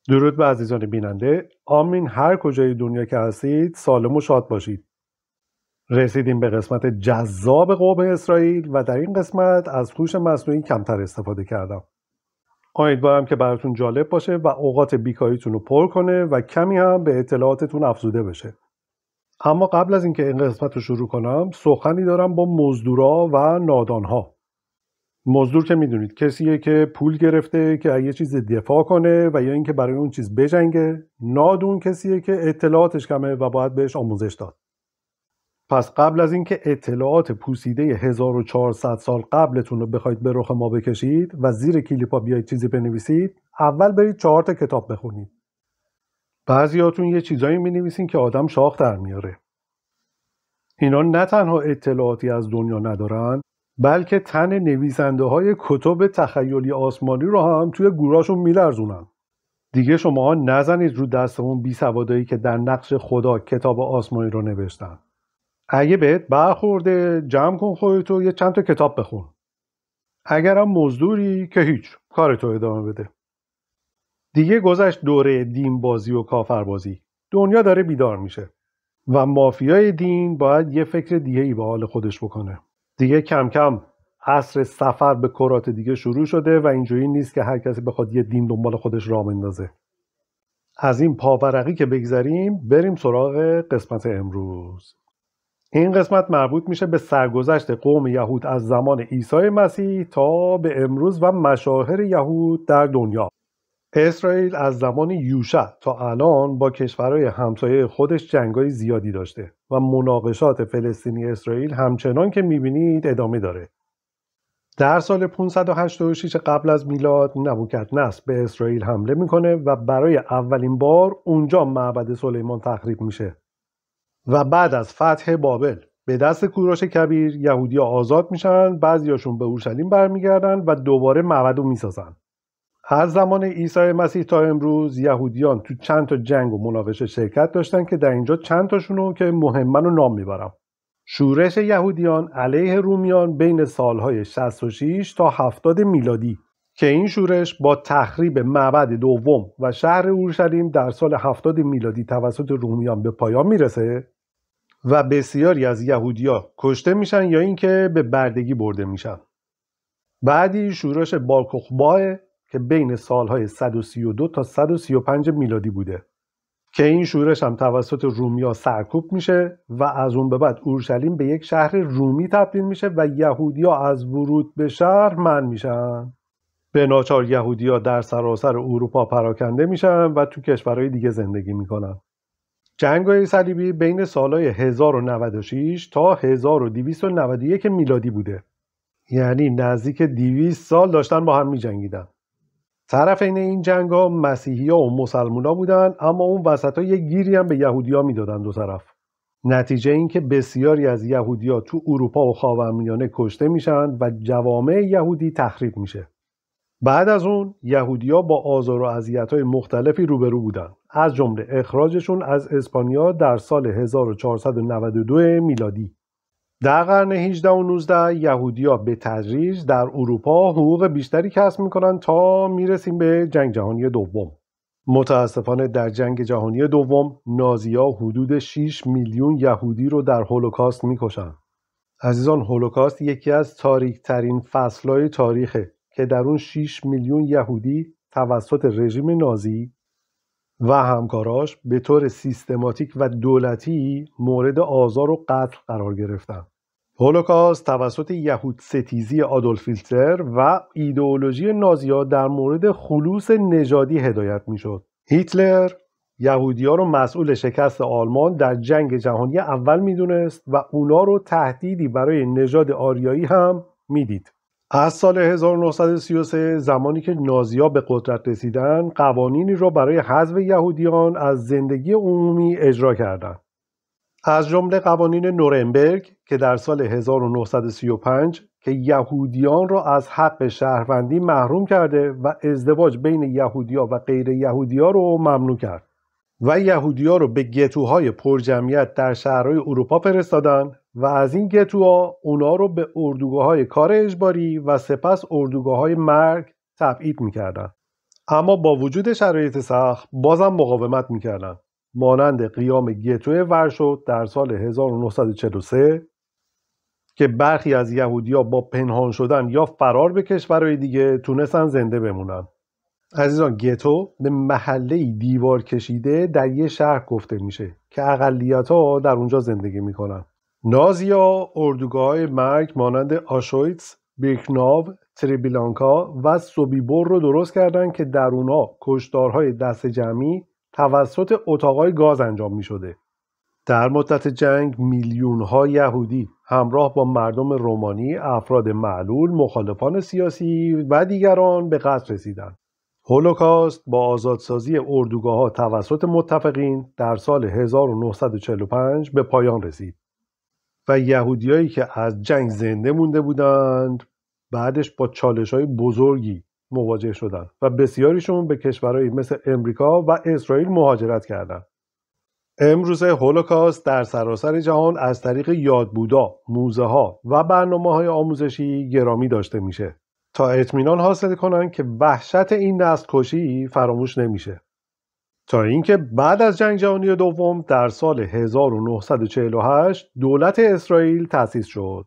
درود به عزیزان بیننده. آمین هر کجای دنیا که هستید سالم و شاد باشید. رسیدیم به قسمت جذاب قوم اسرائیل و در این قسمت از هوش مصنوعی کمتر استفاده کردم. امیدوارم که براتون جالب باشه و اوقات بیکاریتون رو پر کنه و کمی هم به اطلاعاتتون افزوده بشه. اما قبل از اینکه این قسمت رو شروع کنم سخنی دارم با مزدورا و نادانها. مزدور که میدونید کسیه که پول گرفته که یه چیز دفاع کنه و یا اینکه برای اون چیز بجنگه. نادون کسیه که اطلاعاتش کمه و باید بهش آموزش داد. پس قبل از اینکه اطلاعات پوسیده 1400 سال قبلتون رو بخواید به رخ ما بکشید و زیر کلیپا بیاید چیزی بنویسید، اول برید 4 تا کتاب بخونید. بعضیاتون یه چیزایی مینویسین که آدم شاخ در میاره. اینا نه تنها اطلاعاتی از دنیا ندارن، بلکه تن نویسنده های کتب تخیلی آسمانی رو هم توی گوراشون میلرزونن. دیگه شما نزنید رو دستمون بی سوادایی که در نقش خدا کتاب آسمانی رو نوشتن. اگه بهت برخورده جمع کن خودتو یه چند تا کتاب بخون. اگرم مزدوری که هیچ، کارتو ادامه بده. دیگه گذشت دوره دین بازی و کافر بازی. دنیا داره بیدار میشه و مافیای دین باید یه فکر دیگه‌ای به حال خودش بکنه. دیگه کم کم عصر سفر به کرات دیگه شروع شده و اینجوری نیست که هر کسی بخواد یه دین دنبال خودش راه بندازه. از این پاورقی که بگذریم بریم سراغ قسمت امروز. این قسمت مربوط میشه به سرگذشت قوم یهود از زمان عیسی مسیح تا به امروز و مشاهیر یهود در دنیا. اسرائیل از زمان یوشع تا الان با کشورهای همسایه خودش جنگای زیادی داشته و مناقشات فلسطینی اسرائیل همچنان که میبینید ادامه داره. در سال 586 قبل از میلاد نبوکدنصر به اسرائیل حمله میکنه و برای اولین بار اونجا معبد سلیمان تخریب میشه و بعد از فتح بابل به دست کوروش کبیر یهودی‌ها آزاد میشن، بعضیاشون به اورشلیم برمیگردن و دوباره معبد رو میسازن. از زمان عیسی مسیح تا امروز یهودیان تو چند تا جنگ و مناقشه شرکت داشتن که در اینجا چند تاشونو که مهمن رو نام میبرم. شورش یهودیان علیه رومیان بین سالهای 66 تا 70 میلادی که این شورش با تخریب معبد دوم و شهر اورشلیم در سال 70 میلادی توسط رومیان به پایان میرسه و بسیاری از یهودیا کشته میشن یا اینکه به بردگی برده میشن. بعدی شورش بارکوخبا که بین سالهای 132 تا 135 میلادی بوده که این شورش هم توسط رومیا سرکوب میشه و از اون به بعد اورشلیم به یک شهر رومی تبدیل میشه و یهودیا از ورود به شهر منع میشن. به ناچار یهودیا در سراسر اروپا پراکنده میشن و تو کشورهای دیگه زندگی میکنن. جنگ‌های صلیبی بین سالهای 1096 تا 1291 میلادی بوده. یعنی نزدیک 200 سال داشتن با هم میجنگیدن. طرفین این جنگ‌ها مسیحی‌ها و مسلمونا بودن، اما اون وسطا یه گیری هم به یهودی‌ها میدادن دو طرف. نتیجه این که بسیاری از یهودی‌ها تو اروپا و خاورمیانه کشته میشن و جوامع یهودی تخریب میشه. بعد از اون یهودی‌ها با آزار و اذیت‌های مختلفی روبرو بودن، از جمله اخراجشون از اسپانیا در سال 1492 میلادی. در قرن 18 و 19 یهودی‌ها به تدریج در اروپا حقوق بیشتری کسب میکنن تا میرسیم به جنگ جهانی دوم. متاسفانه در جنگ جهانی دوم نازی‌ها حدود 6 میلیون یهودی رو در هولوکاست میکشن. عزیزان، هولوکاست یکی از تاریک‌ترین فصل‌های تاریخه که در اون 6 میلیون یهودی توسط رژیم نازی و همکاراش به طور سیستماتیک و دولتی مورد آزار و قتل قرار گرفتن. هولوکاست توسط یهود ستیزی آدولف هیتلر و ایدئولوژی نازی‌ها در مورد خلوص نژادی هدایت میشد. هیتلر یهودی‌ها رو مسئول شکست آلمان در جنگ جهانی اول میدونست و اونا رو تهدیدی برای نژاد آریایی هم میدید. از سال 1933 زمانی که نازی‌ها به قدرت رسیدن قوانینی را برای حذف یهودیان از زندگی عمومی اجرا کردند. از جمله قوانین نورنبرگ که در سال 1935 که یهودیان را از حق شهروندی محروم کرده و ازدواج بین یهودی‌ها و غیر یهودی‌ها رو ممنوع کرد و یهودی‌ها رو به گتوهای پرجمعیت در شهرهای اروپا فرستادن و از این گتوها اونا رو به اردوگاه‌های کار اجباری و سپس اردوگاه‌های مرگ تبعید می‌کردن. اما با وجود شرایط سخت بازم مقاومت میکردن، مانند قیام گتو ورشو در سال 1943 که برخی از یهودی‌ها با پنهان شدن یا فرار به کشورهای دیگه تونستن زنده بمونن. عزیزان، گتو به محله‌ای دیوار کشیده در یه شهر گفته میشه که اقلیت‌ها در اونجا زندگی میکنن. نازی‌ها اردوگاه‌های مرگ مانند آشویتس، بیرکناو، تریبیلانکا و سوبیبور رو درست کردن که در اونها کشتارهای دست جمعی توسط اتاقای گاز انجام میشده. در مدت جنگ میلیون‌ها یهودی همراه با مردم رومانی، افراد معلول، مخالفان سیاسی و دیگران به قتل رسیدند. هولوکاست با آزادسازی اردوگاه‌ها توسط متفقین در سال 1945 به پایان رسید و یهودیایی که از جنگ زنده مونده بودند بعدش با چالش‌های بزرگی مواجه شدند و بسیاریشون به کشورهایی مثل امریکا و اسرائیل مهاجرت کردند. امروز هولوکاست در سراسر جهان از طریق یادبودا، موزه‌ها و برنامه‌های آموزشی گرامی داشته میشه تا اطمینان حاصل کنن که وحشت این نسل کشی فراموش نمیشه. تا اینکه بعد از جنگ جهانی دوم در سال 1948 دولت اسرائیل تأسیس شد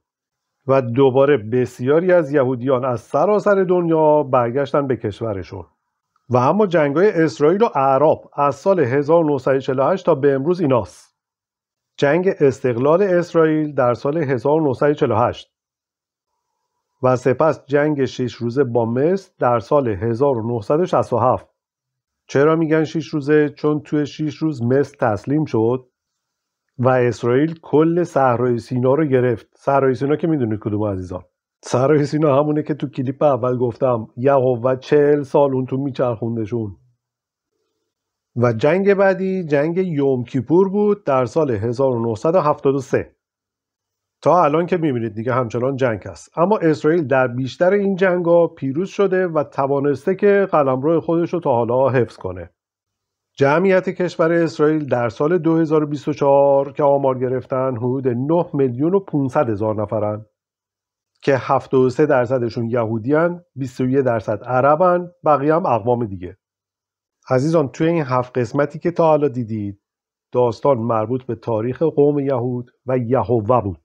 و دوباره بسیاری از یهودیان از سراسر دنیا برگشتن به کشورشون. و اما جنگ‌های اسرائیل و اعراب از سال 1948 تا به امروز ایناست: جنگ استقلال اسرائیل در سال 1948 و سپس جنگ 6 روزه با مصر در سال 1967. چرا میگن 6 روزه؟ چون توی 6 روز مصر تسلیم شد و اسرائیل کل صحرای سینا رو گرفت. صحرای سینا که میدونید کدوم عزیزان؟ صحرای سینا همونه که تو کلیپ اول گفتم یهوه 40 سال اون تو میچرخوندشون. و جنگ بعدی جنگ یوم کیپور بود در سال 1973. تا الان که میبینید دیگه همچنان جنگ هست، اما اسرائیل در بیشتر این جنگ‌ها پیروز شده و توانسته که قلمرو خودش رو تا حالا حفظ کنه. جمعیت کشور اسرائیل در سال 2024 که آمار گرفتن حدود 9,500,000 نفرن که 73% یهودیان، 21% عربن، بقیه هم اقوام دیگه. عزیزان، توی این 7 قسمتی که تا حالا دیدید داستان مربوط به تاریخ قوم یهود و یهوه بود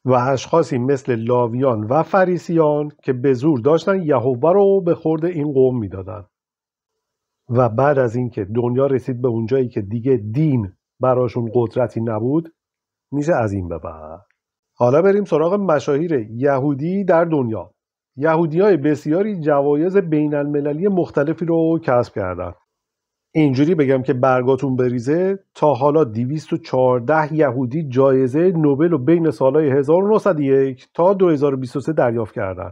و اشخاصی مثل لاویان و فریسیان که به زور داشتن یهوه رو به خورد این قوم میدادن و بعد از اینکه دنیا رسید به اونجایی که دیگه دین براشون قدرتی نبود، میشه از این به بعد. حالا بریم سراغ مشاهیر یهودی در دنیا. یهودی‌های بسیاری جوایز بین المللی مختلفی رو کسب کردن. اینجوری بگم که برگاتون بریزه، تا حالا 214 یهودی جایزه نوبل رو بین سالهای 1901 تا 2023 دریافت کردن.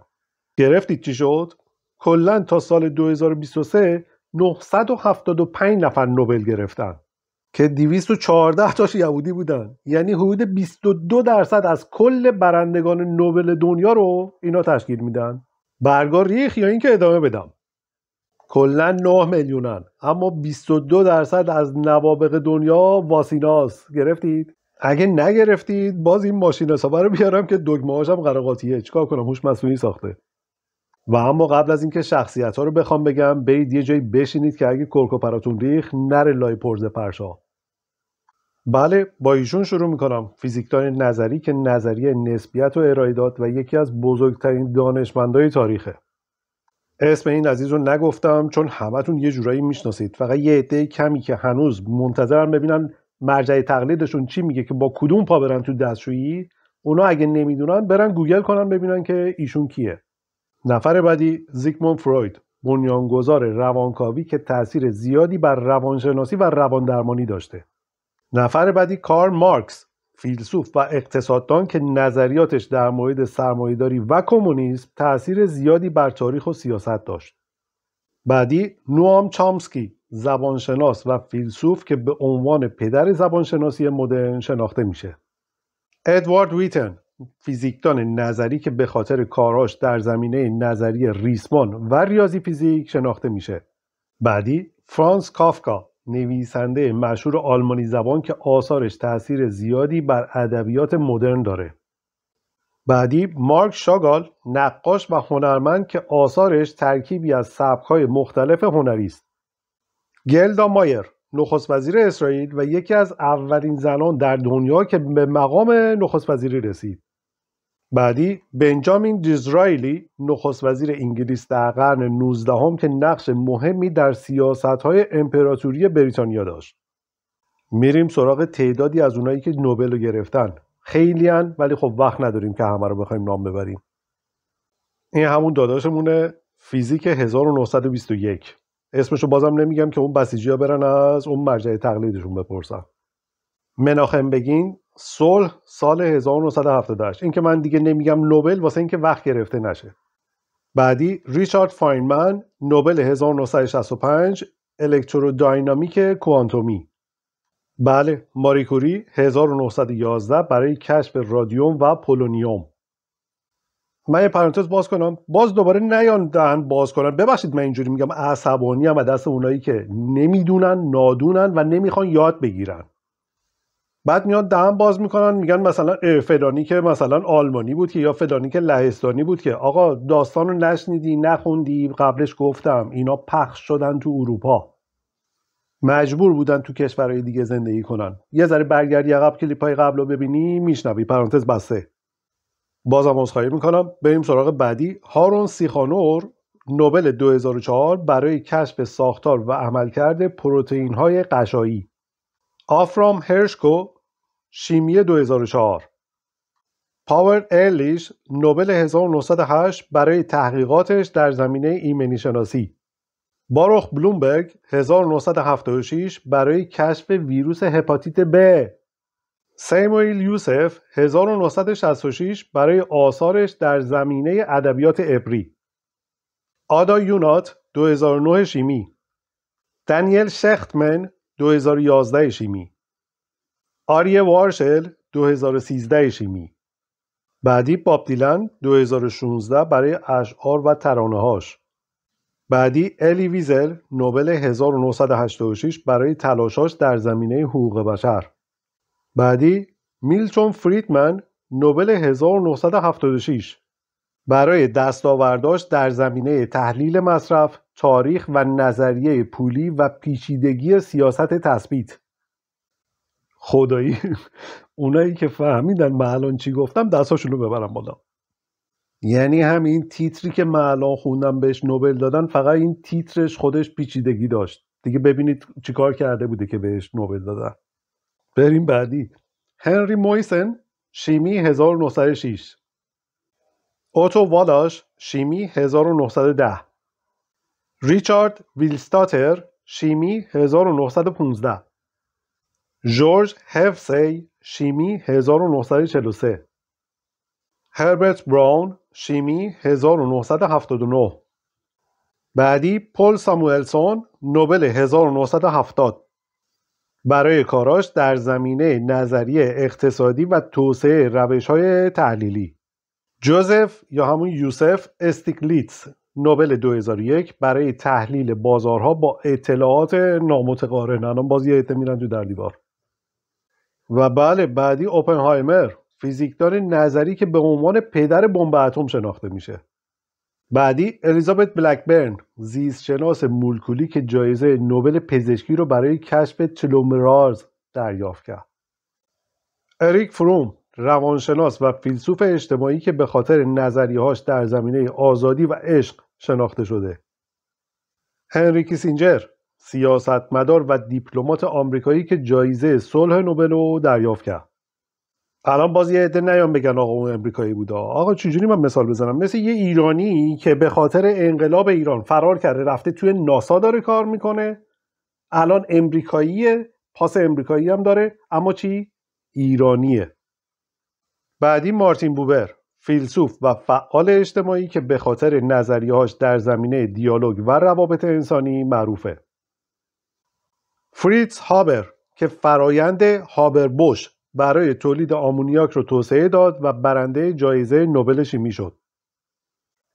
گرفتید چی شد؟ کلاً تا سال 2023 975 نفر نوبل گرفتن که 214 تاش یهودی بودن. یعنی حدود 22% از کل برندگان نوبل دنیا رو اینا تشکیل میدن. برگا ریخ یا اینکه ادامه بدم؟ کلا 9 میلیونن، اما 22% از نوابغ دنیا واسیناست. گرفتید؟ اگه نگرفتید باز این ماشین حسابه رو بیارم که دگمه هاشم قراقاتیه، چیکار کنم؟ هوش مصنوعی ساخته. و اما قبل از اینکه شخصیت ها رو بخوام بگم، برید یه جایی بشینید که اگه کرک و پراتون ریخ نره لای پرزه پرشا. بله، با ایشون شروع میکنم. فیزیکدان نظری که نظریه نسبیت رو ارائه داد و یکی از بزرگترین دانشمندای تاریخه. اسم این عزیز رو نگفتم چون همتون یه جورایی میشناسید، فقط یه عده کمی که هنوز منتظرن ببینن مرجع تقلیدشون چی میگه که با کدوم پا برن تو دستشویی. اونا اگه نمیدونن برن گوگل کنن ببینن که ایشون کیه. نفر بعدی زیگموند فروید، بنیانگذار روانکاوی که تأثیر زیادی بر روانشناسی و رواندرمانی داشته. نفر بعدی کارل مارکس، فیلسوف و اقتصاددان که نظریاتش در مورد سرمایه‌داری و کمونیسم تأثیر زیادی بر تاریخ و سیاست داشت. بعدی نوام چامسکی، زبانشناس و فیلسوف که به عنوان پدر زبانشناسی مدرن شناخته میشه. ادوارد ویتن، فیزیکدان نظری که به خاطر کارهاش در زمینه نظریه ریسمان و ریاضی فیزیک شناخته میشه. بعدی فرانس کافکا، نویسنده مشهور آلمانی زبان که آثارش تأثیر زیادی بر ادبیات مدرن داره. بعدی مارک شاگال، نقاش و هنرمند که آثارش ترکیبی از سبک‌های مختلف هنری است. گلدا مایر، نخست وزیر اسرائیل و یکی از اولین زنان در دنیا که به مقام نخست وزیری رسید. بعدی بنجامین دیزرایلی، نخست وزیر انگلیس در قرن 19 که نقش مهمی در سیاست‌های امپراتوری بریتانیا داشت. میریم سراغ تعدادی از اونایی که نوبل رو گرفتن. خیلی هن، ولی خب وقت نداریم که همه رو بخوایم نام ببریم. این همون داداشمونه، فیزیک 1921. اسمشو بازم نمیگم که اون بسیجی‌ها برن از اون مرجع تقلیدشون بپرسن. مناخم بگین، صلح سال 1978. این که من دیگه نمیگم نوبل واسه اینکه وقت گرفته نشه. بعدی ریچارد فاینمن، نوبل 1965، الکترودینامیک کوانتومی. بله، ماری کوری 1911 برای کشف رادیوم و پولونیوم. من یه پرانتز باز کنم، باز دوباره نیان دهن باز کنن. ببخشید من اینجوری میگم، عصبانی ام از دست اونایی که نمیدونن، نادونن و نمیخوان یاد بگیرن. بعد میان دهن باز میکنن میگن مثلا فلانی که مثلا آلمانی بود که یا فلانی که لهستانی بود که آقا داستان رو نشنیدی، نخوندی، قبلش گفتم اینا پخش شدن تو اروپا. مجبور بودن تو کشورهای دیگه زندگی کنن. یه ذره برگردی عقب کلیپای قبل رو ببینی میشنوی. پرانتز بسته. بازم عذرخواهی میکنم. بریم سراغ بعدی. هارون سیخانور، نوبل 2004 برای کشف ساختار و عملکرد پروتئین های غشایی. آفرام هرشکو، شیمی 2004. پاور ارلیش، نوبل 1908 برای تحقیقاتش در زمینه ایمنی شناسی. باروخ بلومبرگ 1976 برای کشف ویروس هپاتیت B. سیموئیل یوسف 1966 برای آثارش در زمینه ادبیات عبری. آدا یونات 2009 شیمی. دانیل شختمن 2011 شیمی. آریه وارشل 2013 شیمی. بعدی باب دیلن 2016 برای اشعار و ترانه‌هاش. بعدی الی ویزل، نوبل 1986 برای تلاشاش در زمینه حقوق بشر. بعدی میلتون فریدمن، نوبل 1976 برای دستاورداش در زمینه تحلیل مصرف، تاریخ و نظریه پولی و پیچیدگی سیاست تثبیت. خدایی اونایی که فهمیدن من الان چی گفتم دستاشونو ببرم بالا. یعنی همین تیتری که من الان خوندم بهش نوبل دادن، فقط این تیترش خودش پیچیدگی داشت. دیگه ببینید چیکار کرده بوده که بهش نوبل دادن. بریم بعدی. هنری مویسن، شیمی 1906. اوتو والاش، شیمی 1910. ریچارد ویلستاتر، شیمی 1915. جورج هفسی، شیمی 1943. هربرت براون، شیمی 1979. بعدی پل ساموئلسون، نوبل 1970 برای کاراش در زمینه نظریه اقتصادی و توسعه روش‌های تحلیلی. جوزف یا همون یوسف استیگلیتز، نوبل 2001 برای تحلیل بازارها با اطلاعات نامتقارن. الان باز یه عده میرن تو در دیوار. و بله، بعدی اوپنهایمر، فیزیکدان نظری که به عنوان پدر بمب اتم شناخته میشه. بعدی الیزابت بلکبرن، زیستشناس مولکولی که جایزه نوبل پزشکی رو برای کشف تلومراز دریافت کرد. اریک فروم، روانشناس و فیلسوف اجتماعی که به خاطر نظریه‌هاش در زمینه آزادی و عشق شناخته شده. هنری کیسینجر، سیاستمدار و دیپلمات آمریکایی که جایزه صلح نوبل رو دریافت کرد. الان باز یه عده نیان بگن آقا اون امریکایی بوده. آقا چجوری من مثال بزنم؟ مثل یه ایرانی که به خاطر انقلاب ایران فرار کرده رفته توی ناسا داره کار میکنه، الان امریکاییه، پاس امریکایی هم داره، اما چی؟ ایرانیه. بعدی مارتین بوبر، فیلسوف و فعال اجتماعی که به خاطر نظریه‌هاش در زمینه دیالوگ و روابط انسانی معروفه. فریتز هابر که فرایند هابر-بوش برای تولید آمونیاک رو توسعه داد و برنده جایزه نوبل شیمی شد.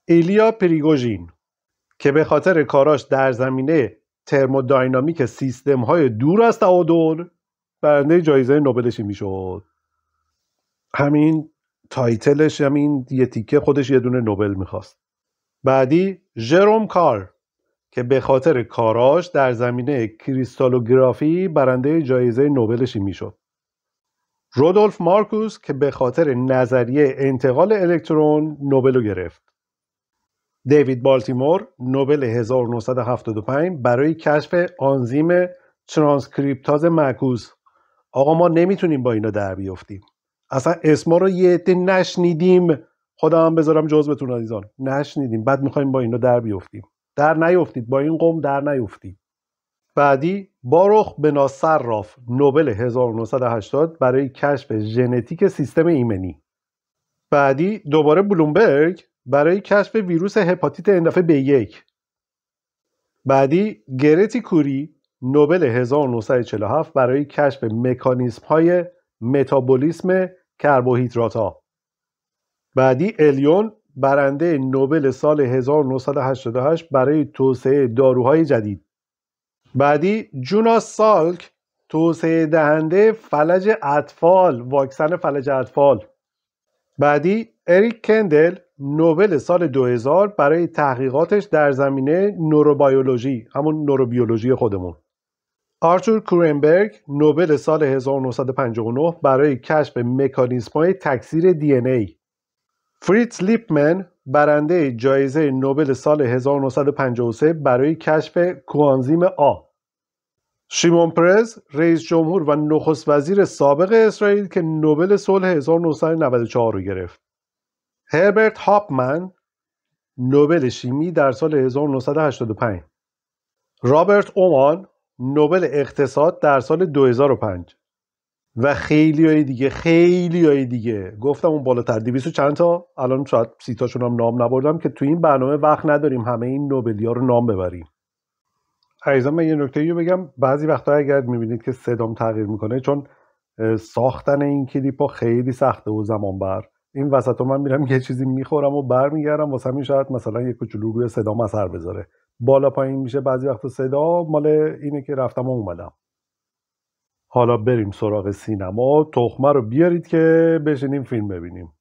ایلیا پریگوژین که به خاطر کاراش در زمینه ترمودینامیک سیستم‌های دور از تعادل برنده جایزه نوبل شیمی شد. همین تایتلش همین یه تیکه خودش یه دونه نوبل میخواست. بعدی ژروم کار که به خاطر کاراش در زمینه کریستالوگرافی برنده جایزه نوبل شیمی شد. رودولف مارکوس که به خاطر نظریه انتقال الکترون نوبل رو گرفت. دیوید بالتیمور نوبل 1975 برای کشف آنزیم ترانسکریپتاز معکوس. آقا ما نمیتونیم با اینا در بیافتیم. اصلا اسما رو یه عده نشنیدیم، خدا هم بذارم جزوتون عزیزان، نشنیدیم، بعد میخوایم با اینا در بیافتیم. در نیفتید، با این قوم در نیفتید. بعدی باروخ بناصراف نوبل 1980 برای کشف ژنتیک سیستم ایمنی. بعدی دوباره بلومبرگ برای کشف ویروس هپاتیت اندفعه B1. بعدی گرتی کوری نوبل 1947 برای کشف مکانیزم های متابولیسم کربوهیدرات ها. بعدی الیون برنده نوبل سال 1988 برای توسعه داروهای جدید. بعدی جوناس سالک توسعه دهنده فلج اطفال، واکسن فلج اطفال. بعدی اریک کندل نوبل سال 2000 برای تحقیقاتش در زمینه نوروبیولوژی، همون نوروبیولوژی خودمون. آرتور کورنبرگ نوبل سال 1959 برای کشف مکانیزم‌های تکثیر DNA. فریتز لیپمن برنده جایزه نوبل سال 1953 برای کشف کوانزیم آ. شیمون پرز رئیس جمهور و نخست وزیر سابق اسرائیل که نوبل صلح 1994 رو گرفت. هربرت هاپمن نوبل شیمی در سال 1985. رابرت اومان نوبل اقتصاد در سال 2005 و خیلی های دیگه گفتم اون بالاتر 200 چند تا، الان شاید 30 تاشون هم نام نبردم که تو این برنامه وقت نداریم همه این نوبلیا رو نام ببریم. عزیزان من یه نکته رو بگم، بعضی وقتا اگر میبینید که صدام تغییر میکنه چون ساختن این کلیپا خیلی سخته و زمان بر، این وسط من میرم یه چیزی میخورم و برمیگردم، واسه همین شاید مثلا یه کوچولو روی صدام اثر بذاره، بالا پایین میشه بعضی وقتا صدا، مال اینه که رفتم و اومدم. حالا بریم سراغ سینما. تخمه رو بیارید که بشینیم فیلم ببینیم.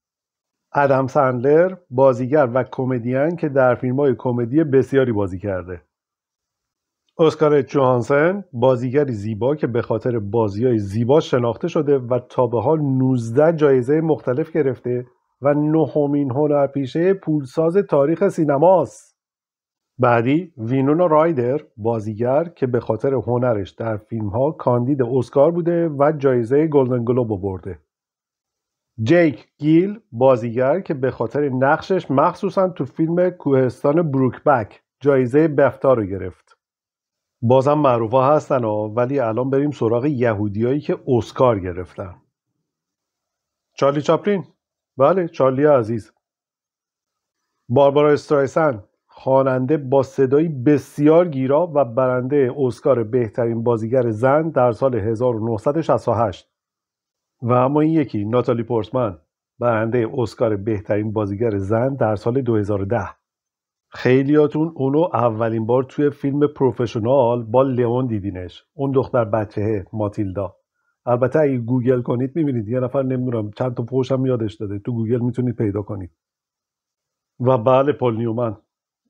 ادم سندلر بازیگر و کمدین که در فیلم‌های کمدی بسیاری بازی کرده. اسکارلت جوهانسن بازیگری زیبا که به خاطر بازی‌های زیبا شناخته شده و تا به حال 19 جایزه مختلف گرفته و 9مین هنرپیشه پولساز تاریخ سینماست. بعدی وینونا رایدر بازیگر که به خاطر هنرش در فیلم‌ها کاندید اسکار بوده و جایزه گلدن گلوب برده. جیک گیل بازیگر که به خاطر نقشش مخصوصا تو فیلم کوهستان بروکبک جایزه بفتا رو گرفت. بازم معروفا هستن ولی الان بریم سراغ یهودیایی که اسکار گرفتن. چارلی چاپلین، بله چارلی عزیز. باربارا استرایسن خواننده با صدایی بسیار گیرا و برنده اسکار بهترین بازیگر زن در سال 1968. و اما این یکی ناتالی پورتمن برنده اسکار بهترین بازیگر زن در سال 2010. خیلیاتون اونو اولین بار توی فیلم پروفشنال با لیون دیدینش، اون دختر بچهه ماتیلدا. البته اگه گوگل کنید میبینید یه نفر نمیدونم چند تا پوشم یادش داده، تو گوگل میتونید پیدا کنید. و بله پل نیومن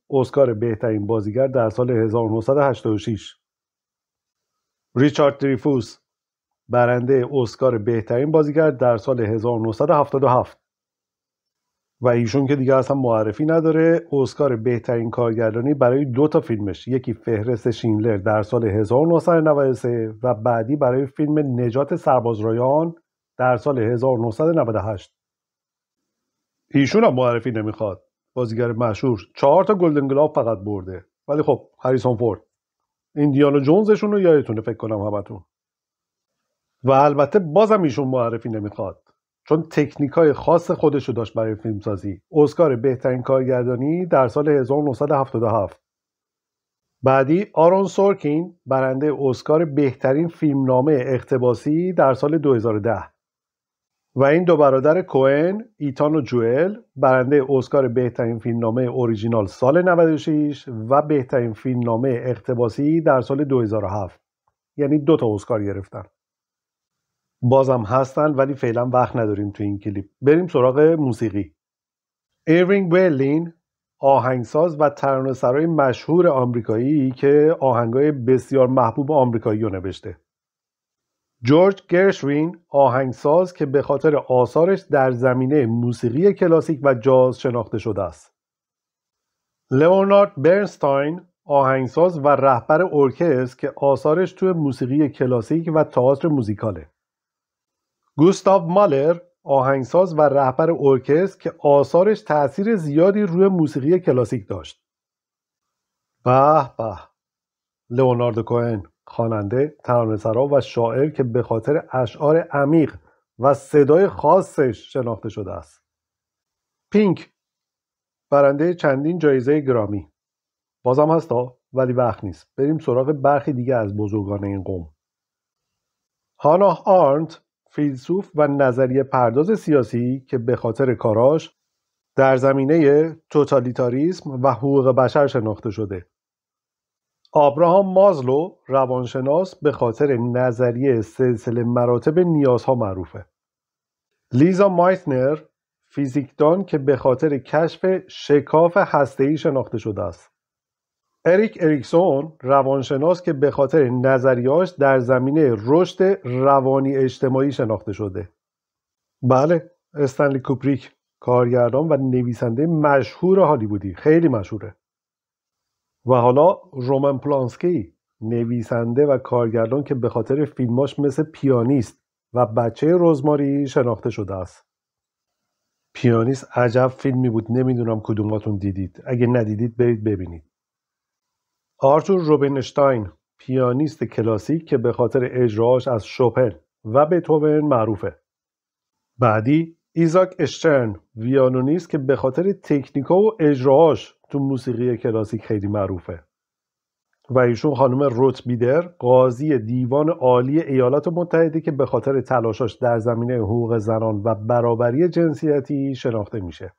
اسکار بهترین بازیگر در سال 1986. ریچارد دریفوس برنده اسکار بهترین بازیگر در سال 1977 و ایشون که دیگه اصلا معرفی نداره، اسکار بهترین کارگردانی برای 2 تا فیلمش، یکی فهرست شیندلر در سال 1993 و بعدی برای فیلم نجات سربازرایان در سال 1998. ایشون هم معرفی نمیخواد، بازیگر مشهور 4 تا گلدن گلوب فقط برده، ولی خب هریسون فورد، ایندیانا جونزشون رو یادتونه فکر کنم همتون. و البته بازم ایشون معرفی نمیخواد چون تکنیکای خاص خودشو داشت برای فیلمسازی. اسکار بهترین کارگردانی در سال 1977. بعدی آرون سورکین برنده اسکار بهترین فیلمنامه اقتباسی در سال 2010 و این دو برادر کوئن ایتان و جوئل برنده اسکار بهترین فیلمنامه اوریجینال سال 96 و بهترین فیلمنامه اقتباسی در سال 2007. یعنی 2 تا اسکار گرفتن. بازم هستن ولی فعلا وقت نداریم تو این کلیپ. بریم سراغ موسیقی. ایرینگ برلین آهنگساز و ترانه‌سرای مشهور آمریکایی که آهنگای بسیار محبوب آمریکایی رو نوشته. جورج گرشوین آهنگساز که به خاطر آثارش در زمینه موسیقی کلاسیک و جاز شناخته شده است. لئونارد برنستاین آهنگساز و رهبر ارکستر که آثارش توی موسیقی کلاسیک و تئاتر موزیکاله. گوستاو مالر آهنگساز و رهبر ارکستر که آثارش تأثیر زیادی روی موسیقی کلاسیک داشت. به به. لئونارد کوهن خواننده، ترانه‌سرا و شاعر که به خاطر اشعار عمیق و صدای خاصش شناخته شده است. پینک برنده چندین جایزه گرامی. بازم هستا ولی وقت نیست. بریم سراغ برخی دیگه از بزرگان این قوم. هاناه آرنت فیلسوف و نظریه پرداز سیاسی که به خاطر کاراش در زمینه توتالیتاریسم و حقوق بشر شناخته شده. آبراهام مازلو روانشناس به خاطر نظریه سلسله مراتب نیازها معروفه. لیزا مایتنر فیزیکدان که به خاطر کشف شکاف هسته‌ای شناخته شده است. اریک اریکسون روانشناس که به خاطر نظریه‌اش در زمینه رشد روانی اجتماعی شناخته شده. بله، استنلی کوبریک کارگردان و نویسنده مشهور هالیوودی، خیلی مشهوره. و حالا رومن پولانسکی نویسنده و کارگردان که به خاطر فیلماش مثل پیانیست و بچه رزماری شناخته شده است. پیانیست عجب فیلمی بود، نمیدونم کدوماتون دیدید. اگه ندیدید برید ببینید. آرتور روبینشتاین پیانیست کلاسیک که به خاطر اجراهاش از شوپن و بتهوون معروفه. بعدی ایزاک اشترن ویولونیست که به خاطر تکنیکا و اجراهاش تو موسیقی کلاسیک خیلی معروفه. و ایشون خانم روت بیدر قاضی دیوان عالی ایالات متحده که به خاطر تلاشاش در زمینه حقوق زنان و برابری جنسیتی شناخته میشه.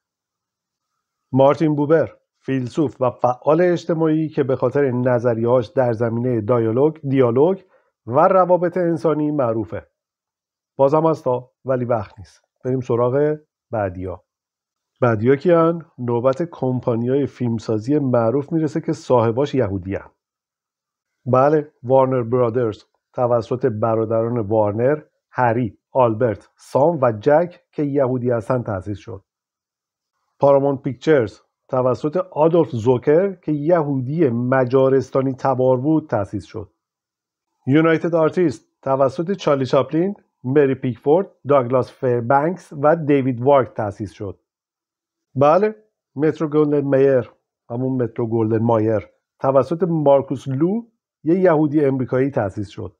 مارتین بوبر فیلسوف و فعال اجتماعی که به خاطر نظریه‌هاش در زمینه دیالوگ و روابط انسانی معروفه. بازم هستا ولی وقت نیست. بریم سراغ بعدیا. بعدیا کیان؟ نوبت کمپانیای فیلمسازی معروف میرسه که صاحباش یهودیان. بله، وارنر برادرز توسط برادران وارنر، هری، آلبرت، سام و جک که یهودی هستن تأسیس شد. پارامونت پیکچرز توسط آدولف زوکر که یهودی مجارستانی تبار بود تأسیس شد. یونایتد آرتیست توسط چارلی چاپلین، مری پیکفورد، داگلاس فیربنکس و دیوید وارک تأسیس شد. بله، مترو گلدن مایر، همون مترو گلدن مایر توسط مارکوس لو یه یهودی امریکایی تأسیس شد.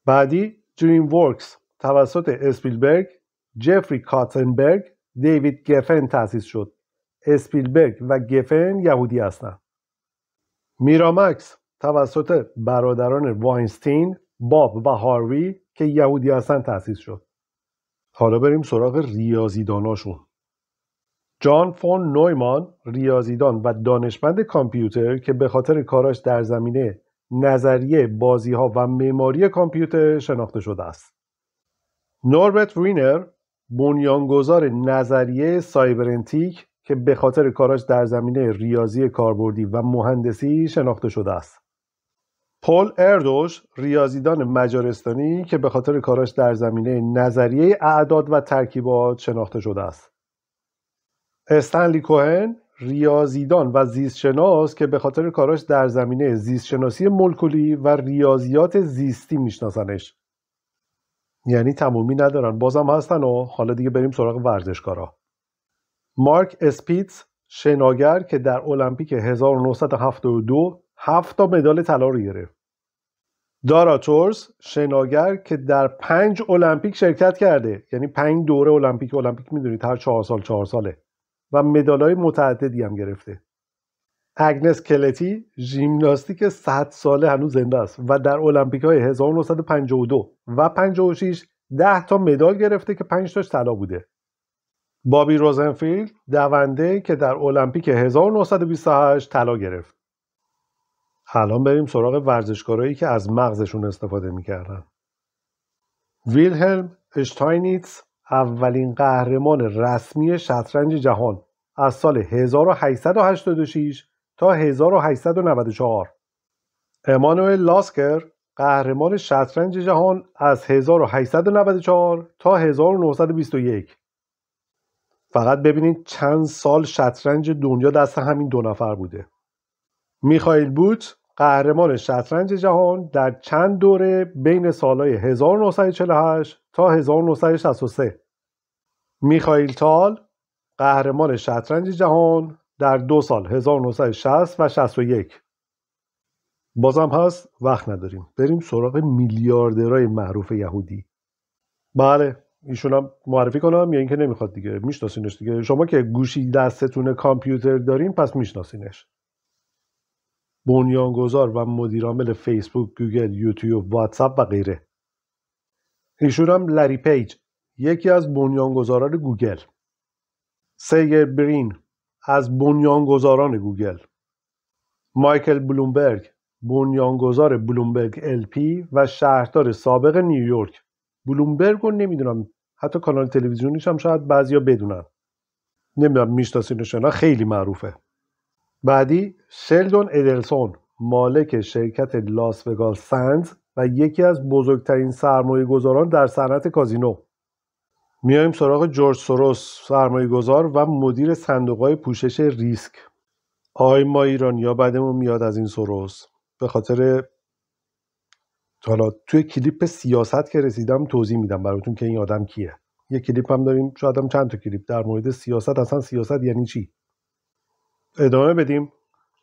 بعدی دریم ورکس توسط اسپیلبرگ، جفری کاتنبرگ، دیوید گفن تأسیس شد. اسپیلبرگ و گفن یهودی هستند. میرامکس توسط برادران واینستین، باب و هاروی که یهودی هستند تأسیس شد. حالا بریم سراغ ریاضیداناشون. جان فون نویمان ریاضیدان و دانشمند کامپیوتر که به خاطر کاراش در زمینه نظریه بازی‌ها و معماری کامپیوتر شناخته شده است. نوربرت وینر بنیانگذار نظریه سایبرنتیک که به خاطر کاراش در زمینه ریاضی کاربردی و مهندسی شناخته شده است. پل اردوش ریاضیدان مجارستانی که به خاطر کاراش در زمینه نظریه اعداد و ترکیبات شناخته شده است. استنلی کوهن ریاضیدان و زیستشناس که به خاطر کاراش در زمینه زیستشناسی مولکولی و ریاضیات زیستی میشناسنش. یعنی تمومی ندارن، بازم هستن. و حالا دیگه بریم سراغ ورزشکارا. مارک اسپیتز شناگر که در المپیک 1972 7 تا مدال طلا رو گرفت. دارا تورس شناگر که در 5 المپیک شرکت کرده، یعنی 5 دوره المپیک میدونید هر 4 ساله و مدال‌های متعددی هم گرفته. اگنس کلتی ژیمناستیک 100 ساله هنوز زنده است و در المپیک‌های 1952 و 56 10 تا مدال گرفته که 5 تاش طلا بوده. بابی روزنفیلد دونده که در المپیک 1928 طلا گرفت. الان بریم سراغ ورزشکارایی که از مغزشون استفاده می‌کردن. ویلهلم اشتاینیتز اولین قهرمان رسمی شطرنج جهان از سال 1886 تا 1894. امانوئل لاسکر قهرمان شطرنج جهان از 1894 تا 1921. فقط ببینید چند سال شطرنج دنیا دست همین دو نفر بوده. میخائیل بوت قهرمان شطرنج جهان در چند دوره بین سالهای 1948 تا 1963. میخائیل تال قهرمان شطرنج جهان در 2 سال 1960 و 61. بازم هست وقت نداریم بریم سراغ میلیاردرهای معروف یهودی. بله ایشون هم معرفی کنم یا اینکه نمیخواد دیگه؟ میشناسینش دیگه، شما که گوشی دستتون کامپیوتر دارین پس میشناسینش. بنیانگذار و مدیرعامل فیسبوک، گوگل، یوتیوب، واتساپ و غیره. ایشون هم لری پیج یکی از بنیانگذاران گوگل. سرگی برین از بنیانگذاران گوگل. مایکل بلومبرگ بنیانگذار بلومبرگ LP و شهردار سابق نیویورک. بلومبرگ رو نمیدونم، حتی کانال تلویزیونیش هم شاید بعضیا بدونن، نمیدونم میشناسینش نه، خیلی معروفه. بعدی شلدون ادلسون مالک شرکت لاس وگاس سندز و یکی از بزرگترین سرمایه گذاران در صنعت کازینو. میایم سراغ جورج سوروس سرمایه گذار و مدیر صندوق‌های پوشش ریسک. ما ایرانی‌ها بعدمون میاد از این سوروس، به خاطر حالا توی کلیپ سیاست که رسیدم توضیح میدم براتون که این آدم کیه. یه کلیپ هم داریم، شاید هم چند تا کلیپ در مورد سیاست، اصلا سیاست یعنی چی. ادامه بدیم.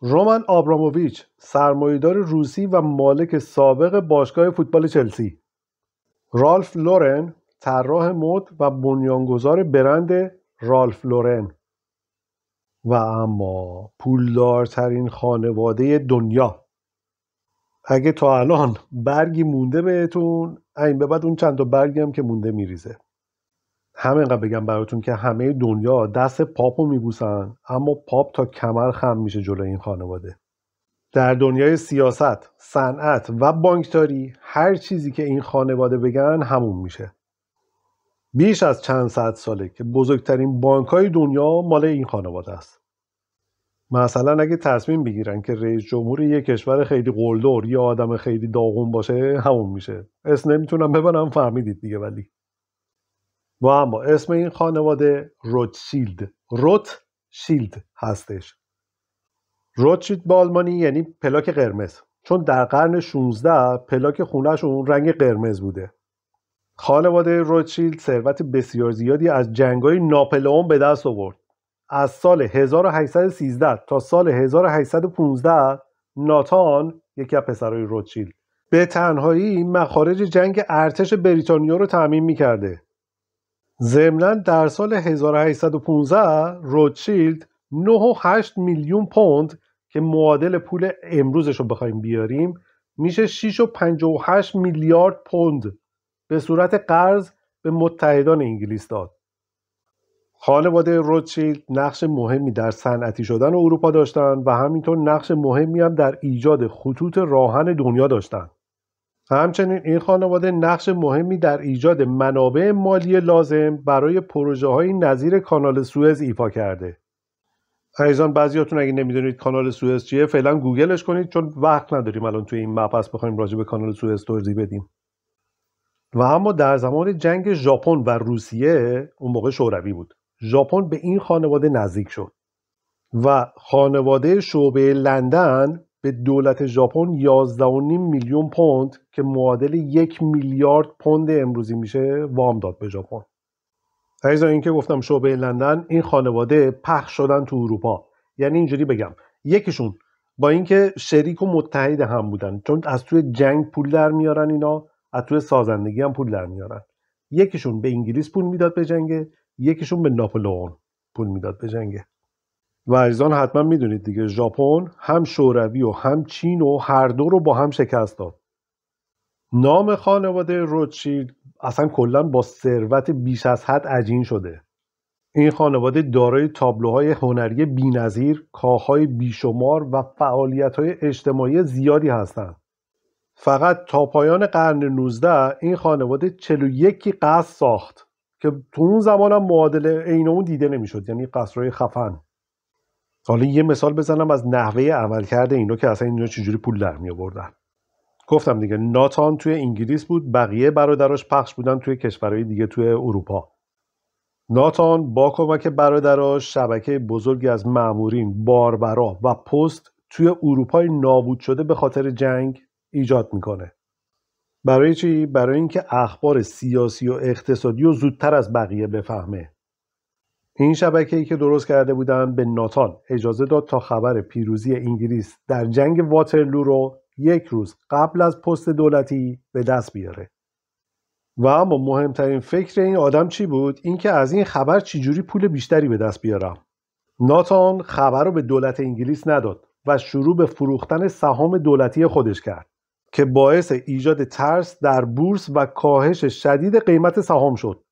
رومن آبراموویچ سرمایه‌دار روسی و مالک سابق باشگاه فوتبال چلسی. رالف لورن طراح مد و بنیانگذار برند رالف لورن. و اما پولدارترین خانواده دنیا. اگه تا الان برگی مونده بهتون، این به بعد اون چند تا برگی هم که مونده میریزه. همینقدر بگم براتون که همه دنیا دست پاپو میبوسن، اما پاپ تا کمر خم میشه جلوی این خانواده. در دنیای سیاست، صنعت و بانکداری هر چیزی که این خانواده بگن همون میشه. بیش از چند صد ساله که بزرگترین بانک‌های دنیا مال این خانواده است. مثلا اگه تصمیم بگیرن که رئیس جمهور یک کشور خیلی قلدر یا آدم خیلی داغون باشه همون میشه. اسم نمیتونم ببرم، فهمیدید دیگه. ولی و اما اسم این خانواده روتشیلد هستش. روتشیلد به آلمانی یعنی پلاک قرمز، چون در قرن 16 پلاک خونه‌شون رنگ قرمز بوده. خانواده روتشیلد ثروت بسیار زیادی از جنگ‌های ناپلئون به دست آورد. از سال 1813 تا سال 1815 ناتان، یکی از پسرای روتشیلد، به تنهایی مخارج جنگ ارتش بریتانیا رو تامین می‌کرده. ضمناً در سال 1815 روتشیلد 9.8 میلیون پوند که معادل پول امروزش رو بخوایم بیاریم میشه 6.58 میلیارد پوند به صورت قرض به متحدان انگلیس داد. خانواده روتشیلد نقش مهمی در صنعتی شدن اروپا داشتن و همینطور نقش مهمی هم در ایجاد خطوط راهن دنیا داشتن. همچنین این خانواده نقش مهمی در ایجاد منابع مالی لازم برای پروژه‌های نظیر کانال سوئز ایفا کرده. عزیزان بعضیاتون اگه نمیدونید کانال سوئز چیه فعلا گوگلش کنید، چون وقت نداریم الان توی این مبحث بخوایم راجع به کانال سوئز توضیح بدیم. و اما در زمان جنگ ژاپن و روسیه، اون موقع شوروی بود، ژاپن به این خانواده نزدیک شد و خانواده شعبه لندن به دولت ژاپن 11.5 میلیون پوند که معادل 1 میلیارد پوند امروزی میشه وام داد به ژاپن. عزیزان این که گفتم شعبه لندن، این خانواده پخش شدن تو اروپا. یعنی اینجوری بگم، یکیشون با اینکه شریک و متحد هم بودن، چون از توی جنگ پول در میارن، اینا از توی سازندگی هم پول در میارن. یکیشون به انگلیس پول میداد به جنگ، یکیشون به ناپلئون پول میداد به جنگ. و عزیزان حتما میدونید دیگه ژاپن هم شوروی و هم چین و هر دو رو با هم شکست داد. نام خانواده روتشیلد اصلا کلا با ثروت بیش از حد عجین شده. این خانواده دارای تابلوهای هنری بی‌نظیر، کاخهای بیشمار و فعالیت‌های اجتماعی زیادی هستند. فقط تا پایان قرن 19 این خانواده 41 قصر ساخت که تو اون زمان هم معادل عین اون دیده نمیشد، یعنی قصرهای خفن. حالا یه مثال بزنم از نحوه عملکرد اینا که اصلا اینا چجوری پول در می آوردن. گفتم دیگه ناتان توی انگلیس بود، بقیه برادراش پخش بودن توی کشورهای دیگه توی اروپا. ناتان با کمک برادراش شبکه بزرگی از مامورین، باربرا و پست توی اروپای نابود شده به خاطر جنگ ایجاد میکنه. برای چی؟ برای اینکه اخبار سیاسی و اقتصادی رو زودتر از بقیه بفهمه. این شبکه‌ای که درست کرده بودن به ناتان اجازه داد تا خبر پیروزی انگلیس در جنگ واترلو رو 1 روز قبل از پست دولتی به دست بیاره. و اما مهمترین فکر این آدم چی بود؟ اینکه از این خبر چجوری پول بیشتری به دست بیارم. ناتان خبر رو به دولت انگلیس نداد و شروع به فروختن سهام دولتی خودش کرد که باعث ایجاد ترس در بورس و کاهش شدید قیمت سهام شد.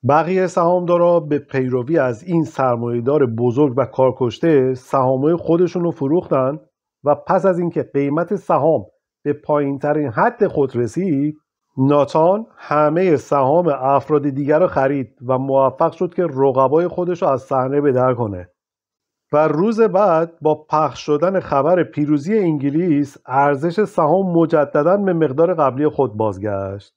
بقیه سهامدارا به پیروی از این سرمایه‌دار بزرگ و کارکشته سهام‌های خودشون رو فروختن و پس از اینکه قیمت سهام به پایین‌ترین حد خود رسید، ناتان همه سهام افراد دیگر رو خرید و موفق شد که رقبای خودش رو از صحنه به در کنه. و روز بعد با پخش شدن خبر پیروزی انگلیس، ارزش سهام مجدداً به مقدار قبلی خود بازگشت.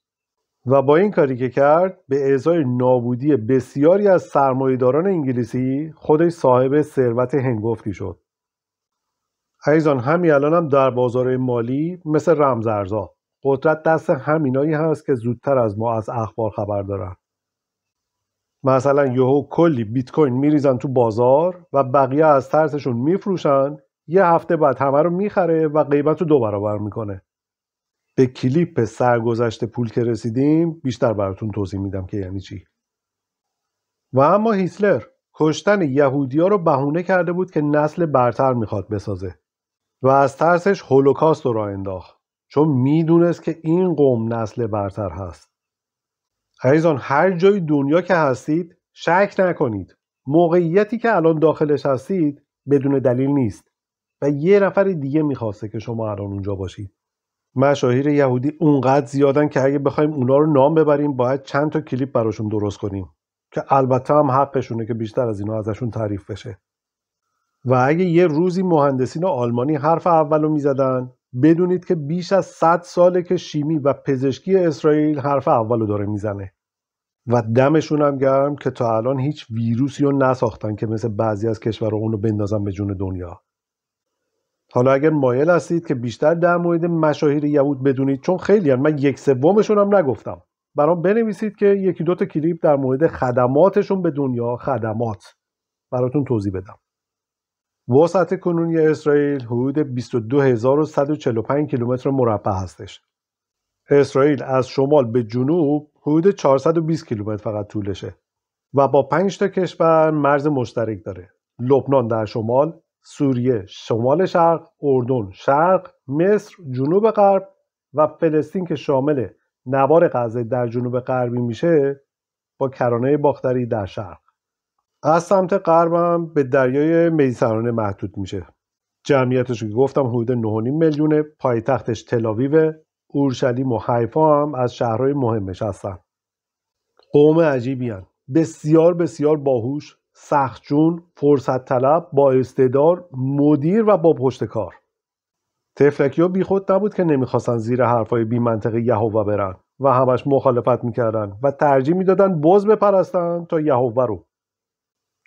و با این کاری که کرد، به ازای نابودی بسیاری از سرمایه‌داران انگلیسی، خودش صاحب ثروت هنگفتی شد. عزیزان، همین الان هم در بازار مالی مثل رمزارزها قدرت دست همینایی هست که زودتر از ما از اخبار خبر دارن. مثلا یهو کلی بیت کوین میریزن تو بازار و بقیه از ترسشون میفروشن، یه هفته بعد همه رو میخره و قیمت رو 2 برابر میکنه. به کلیپ سرگذشت پول که رسیدیم بیشتر براتون توضیح میدم که یعنی چی. و اما هیتلر کشتن یهودی‌ها رو بهونه کرده بود که نسل برتر میخواد بسازه و از ترسش هولوکاست رو راه انداخت، چون میدونست که این قوم نسل برتر هست. عزیزان، هر جای دنیا که هستید شک نکنید موقعیتی که الان داخلش هستید بدون دلیل نیست و یه نفر دیگه میخواسته که شما الان اونجا باشید. مشاهیر یهودی اونقدر زیادن که اگه بخوایم اونا رو نام ببریم باید چند تا کلیپ براشون درست کنیم که البته هم حقشونه که بیشتر از اینا ازشون تعریف بشه. و اگه یه روزی مهندسین آلمانی حرف اولو میزدن، بدونید که بیش از 100 ساله که شیمی و پزشکی اسرائیل حرف اولو داره میزنه و دمشون هم گرم که تا الان هیچ ویروسی رو نساختن که مثل بعضی از کشورها اونو بندازن به جون دنیا. حالا اگر مایل هستید که بیشتر در مورد مشاهیر یهود بدونید، چون خیلی هم، من 1/3 هم نگفتم، برام بنویسید که 1-2 تا کلیپ در مورد خدماتشون به دنیا، خدمات، براتون توضیح بدم. وسعت کنونی اسرائیل حدود 22145 کیلومتر مربع هستش. اسرائیل از شمال به جنوب حدود 420 کیلومتر فقط طولشه و با 5 تا کشور مرز مشترک داره. لبنان در شمال، سوریه شمال شرق، اردن شرق، مصر جنوب غرب و فلسطین که شامل نوار غزه در جنوب غربی میشه با کرانه باختری در شرق. از سمت غربم به دریای مدیترانه محدود میشه. جمعیتش که گفتم حدود 9.5 میلیونه. پایتختش تل‌آویو، اورشلیم و حیفا هم از شهرهای مهمش هستن. قوم عجیبی هن. بسیار بسیار باهوش، سختجون، فرصت طلب، با استعداد، مدیر و با پشت کار. تفلکی‌ها بی خود نبود که نمیخواستن زیر حرفای بی منطق یهوه برن و همش مخالفت میکردن و ترجیح میدادن بز بپرستن تا یهوه رو.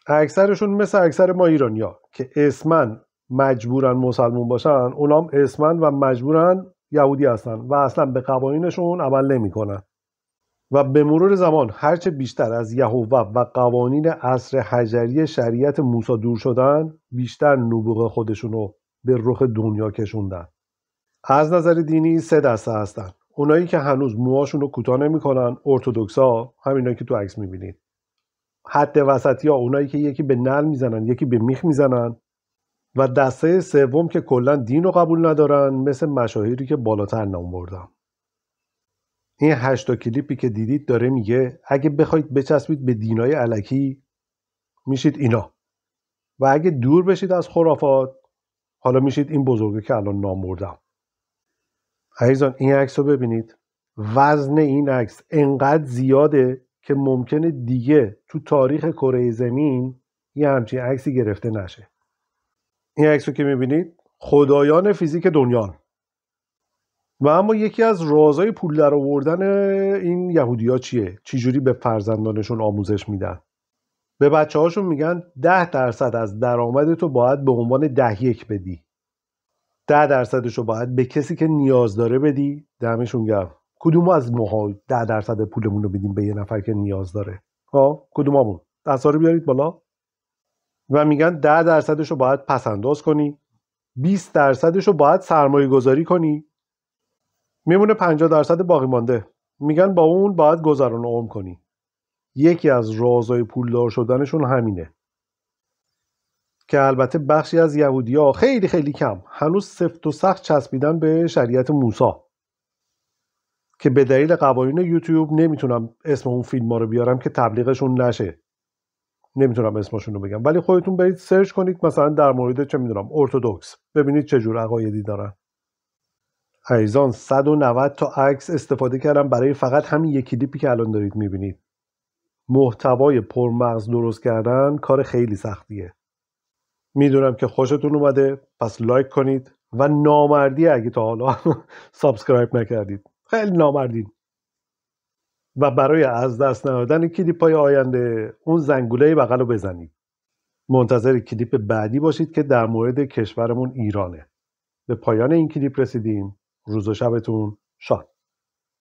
اکثرشون مثل اکثر ما ایرانیا که اسمن مجبورن مسلمون باشن، اونام اسمن و مجبورن یهودی هستن و اصلا به قوانینشون عمل نمیکنن. و به مرور زمان هرچه بیشتر از یهوه و قوانین عصر حجری شریعت موسی دور شدن، بیشتر نبوغ خودشونو به رخ دنیا کشوندن. از نظر دینی 3 دسته هستن. اونایی که هنوز موهاشونو کوتاه نمیکنن، ارتدوکسا، همینایی که تو عکس میبینید. حد وسطی‌ها اونایی که یکی به نعل میزنن یکی به میخ میزنن. و دسته سوم که کلا دین رو قبول ندارن، مثل مشاهیری که بالاتر نام بردم. این 8 تا کلیپی که دیدید داره میگه اگه بخواید بچسبید به دینای الکی میشید اینا و اگه دور بشید از خرافات حالا میشید این بزرگه که الان نام بردم. عزیزان این عکس رو ببینید. وزن این عکس انقدر زیاده که ممکنه دیگه تو تاریخ کره زمین یه همچین عکسی گرفته نشه. این عکس رو که میبینید خدایان فیزیک دنیان. و اما یکی از رازهای پول در آوردن این یهودی‌ها چیه؟ چجوری به فرزندانشون آموزش میدن؟ به بچه‌هاشون میگن 10% از درآمدتو باید به عنوان 10-1 بدی. 10% رو باید به کسی که نیاز داره بدی. دمشون گرم. کدوم از ماها 10% پولمون رو بدیم به یه نفر که نیاز داره؟ کدوممون؟ دستا رو بیارید بالا. و میگن 10% رو باید پس انداز کنی، 20% رو باید سرمایه گذاری کنی، میمونه 50% باقی مانده. میگن با اون باید گذران عمر کنی. یکی از رازهای پولدار شدنشون همینه که البته بخشی از یهودی‌ها خیلی خیلی کم هنوز سفت و سخت چسبیدن به شریعت موسی که به دلیل قوانین یوتیوب نمیتونم اسم اون فیلم‌ها رو بیارم که تبلیغشون نشه. نمیتونم اسمشون رو بگم، ولی خودتون برید سرچ کنید مثلا در مورد چه میدونم ارتدوکس، ببینید چه جور عقایدی دارن. عزیزان 190 تا عکس استفاده کردم برای فقط همین یک کلیپی که الان دارید میبینید. محتوای پرمغز درست کردن کار خیلی سختیه. میدونم که خوشتون اومده، پس لایک کنید و نامردی اگه تا حالا سابسکرایب نکردید. خیلی نامردین. و برای از دست ندادن کلیپ‌های آینده اون زنگوله بغل رو بزنید. منتظر کلیپ بعدی باشید که در مورد کشورمون ایرانه. به پایان این کلیپ رسیدیم. روز و شبتون شاد.